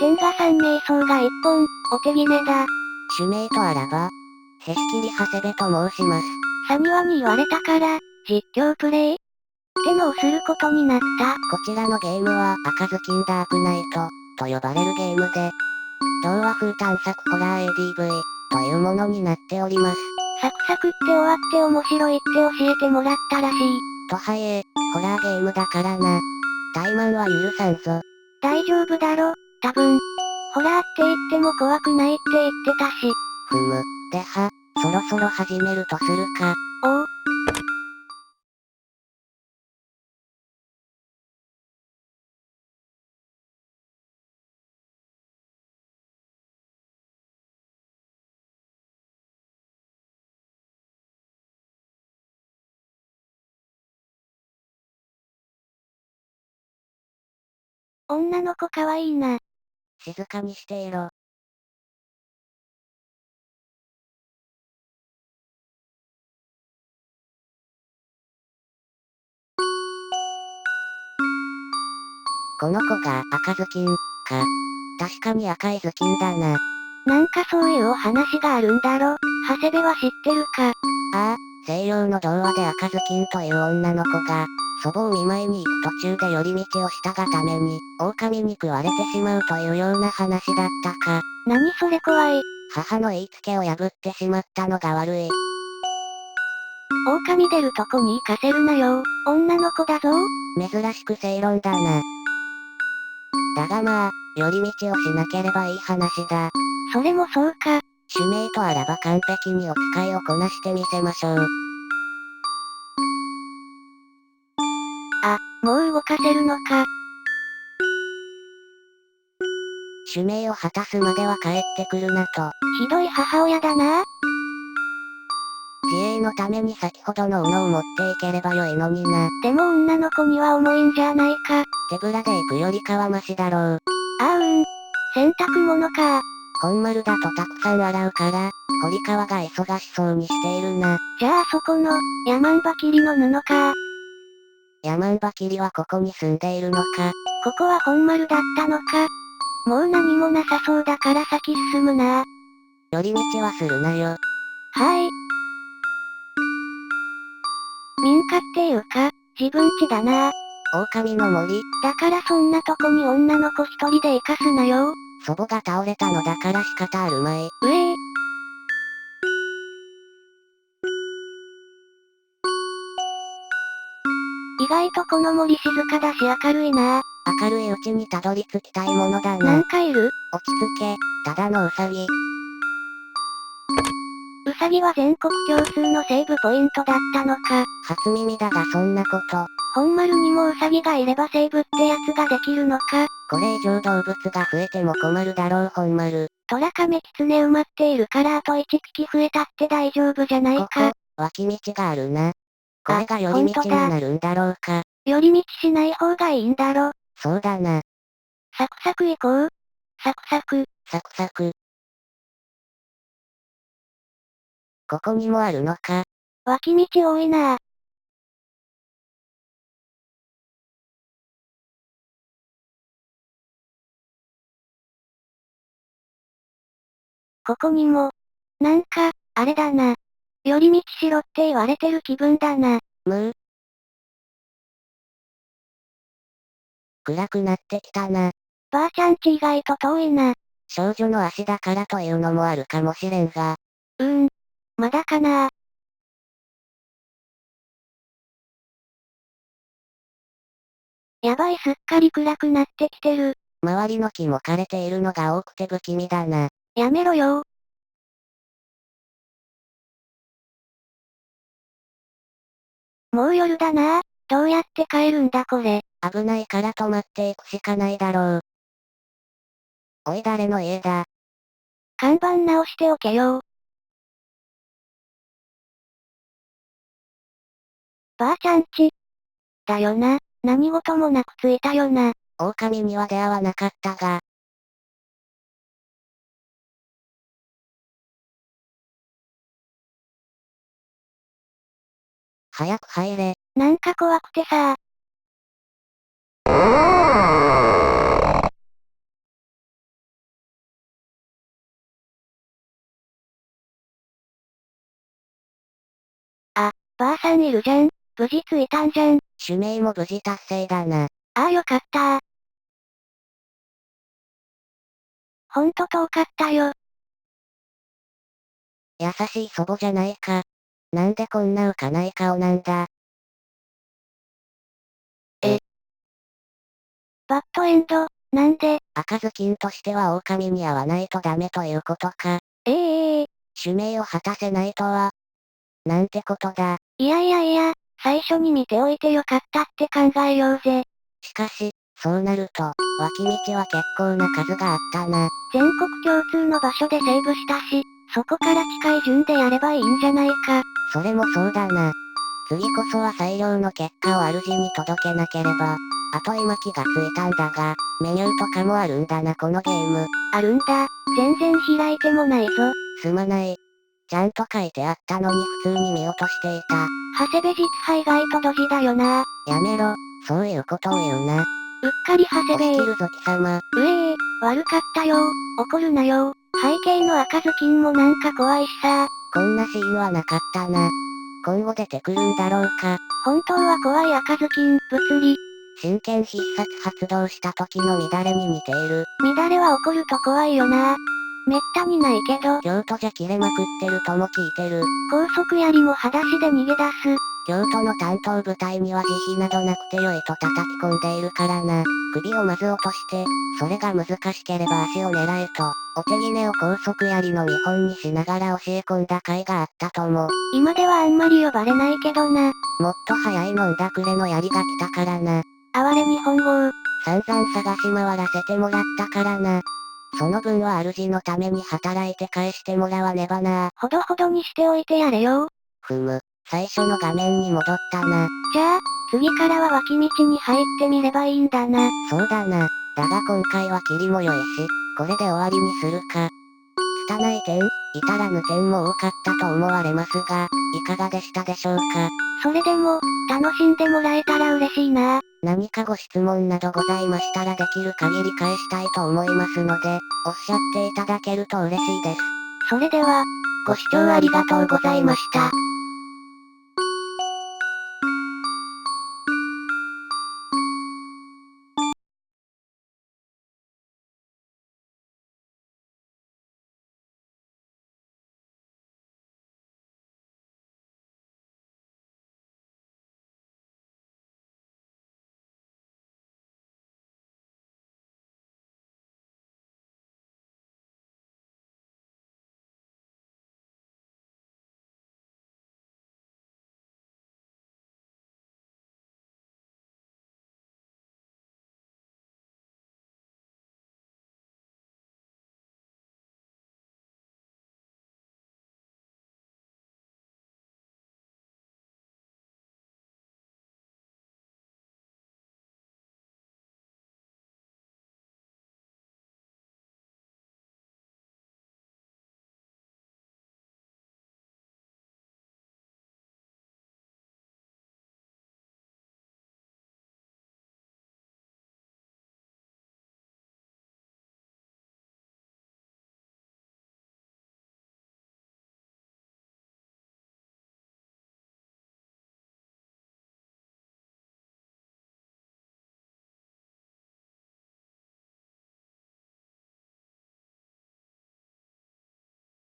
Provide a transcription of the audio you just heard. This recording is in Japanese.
剣が3名相が1本、お手決めだ。主名とあらば、へしきり長谷部と申します。サニワに言われたから、実況プレイってのをすることになった。こちらのゲームは、赤ずきんダークナイト、と呼ばれるゲームで、童話風探索ホラー ADV、というものになっております。サクサクって終わって面白いって教えてもらったらしい。とはいえ、ホラーゲームだからな。怠慢は許さんぞ。大丈夫だろ、多分。ホラーって言っても怖くないって言ってたし。ふむ。では、そろそろ始めるとするか。おう。女の子かわいいな。静かにしていろ。この子が赤ずきん、か。確かに赤い頭巾だな。なんかそういうお話があるんだろ。長谷部は知ってるか。ああ、西洋の童話で赤ずきんという女の子が、祖母を見舞いに行く途中で寄り道をしたがために、狼に食われてしまうというような話だったか。何それ怖い。母の言いつけを破ってしまったのが悪い。狼出るとこに行かせるなよ。女の子だぞ。珍しく正論だな。だがまあ、寄り道をしなければいい話だ。それもそうか。主名とあらば完璧にお使いをこなしてみせましょう。あ、もう動かせるのか。主名を果たすまでは帰ってくるなと。ひどい母親だな。自衛のために先ほどの斧を持っていければよいのにな。でも女の子には重いんじゃないか。手ぶらで行くよりかはマシだろう。洗濯物か。本丸だとたくさん洗うから、堀川が忙しそうにしているな。じゃあそこの、ヤマンバ切りの布か。ヤマンバキリはここに住んでいるのか。ここは本丸だったのか。もう何もなさそうだから先進むな。寄り道はするなよ。はい。民家っていうか、自分家だな。狼の森。だからそんなとこに女の子一人で行かすなよ。祖母が倒れたのだから仕方あるまい。意外とこの森静かだし明るいな。明るいうちにたどり着きたいものだな。なんかいる？落ち着け、ただのウサギ。ウサギは全国共通のセーブポイントだったのか。初耳だがそんなこと。本丸にもウサギがいればセーブってやつができるのか。これ以上動物が増えても困るだろう本丸。トラカメキツネ埋まっているからあと1匹増えたって大丈夫じゃないか。ここ、脇道があるな。これが寄り道になるんだろうか。寄り道しない方がいいんだろ。そうだな。サクサク行こう。サクサク。サクサク。ここにもあるのか。脇道多いな。ここにも。なんか、あれだな。寄り道しろって言われてる気分だな。暗くなってきたな。ばあちゃんち意外と遠いな。少女の足だからというのもあるかもしれんが。まだかな。やばいすっかり暗くなってきてる。周りの木も枯れているのが多くて不気味だな。やめろよ。もう夜だな。どうやって帰るんだこれ。危ないから止まっていくしかないだろう。おい誰の家だ。看板直しておけよ。ばあちゃんち。だよな。何事もなく着いたよな。狼には出会わなかったが。早く入れ。なんか怖くてさ。ばあさんいるじゃん。無事着いたんじゃん。使命も無事達成だな。ああよかったー。ほんと遠かったよ。優しい祖母じゃないか。なんでこんな浮かない顔なんだ。バッドエンド、なんで。赤ずきんとしては狼に会わないとダメということか。使命を果たせないとは。なんてことだ。いやいやいや、最初に見ておいてよかったって考えようぜ。しかし、そうなると、脇道は結構な数があったな。全国共通の場所でセーブしたし、そこから近い順でやればいいんじゃないか。それもそうだな。次こそは最良の結果を主に届けなければ。あと今気がついたんだが、メニューとかもあるんだなこのゲーム。あるんだ。全然開いてもないぞ。すまない。ちゃんと書いてあったのに普通に見落としていた。長谷部実派意外とドジだよな。やめろ、そういうことを言うな。うっかり長谷部押し切るぞ貴様。悪かったよ怒るなよ背景の赤ずきんもなんか怖いしさ。こんなシーンはなかったな。今後出てくるんだろうか。本当は怖い赤ずきん、物理。真剣必殺発動した時の乱れに似ている。乱れは起こると怖いよな。めったにないけど、京都じゃ切れまくってるとも聞いてる。高速槍も裸足で逃げ出す。京都の担当部隊には慈悲などなくてよいと叩き込んでいるからな。首をまず落として、それが難しければ足を狙えと、お手ぎねを高速槍の見本にしながら教え込んだ甲斐があったとも。今ではあんまり呼ばれないけどな。もっと早い飲んだくれの槍が来たからな。哀れ日本語散々探し回らせてもらったからな。その分は主のために働いて返してもらわねばな。ほどほどにしておいてやれよ。最初の画面に戻ったな。じゃあ、次からは脇道に入ってみればいいんだな。そうだな。だが今回は霧も良いし、これで終わりにするか。拙い点、至らぬ点も多かったと思われますが、いかがでしたでしょうか。それでも、楽しんでもらえたら嬉しいな。何かご質問などございましたらできる限り返したいと思いますので、おっしゃっていただけると嬉しいです。それでは、ご視聴ありがとうございました。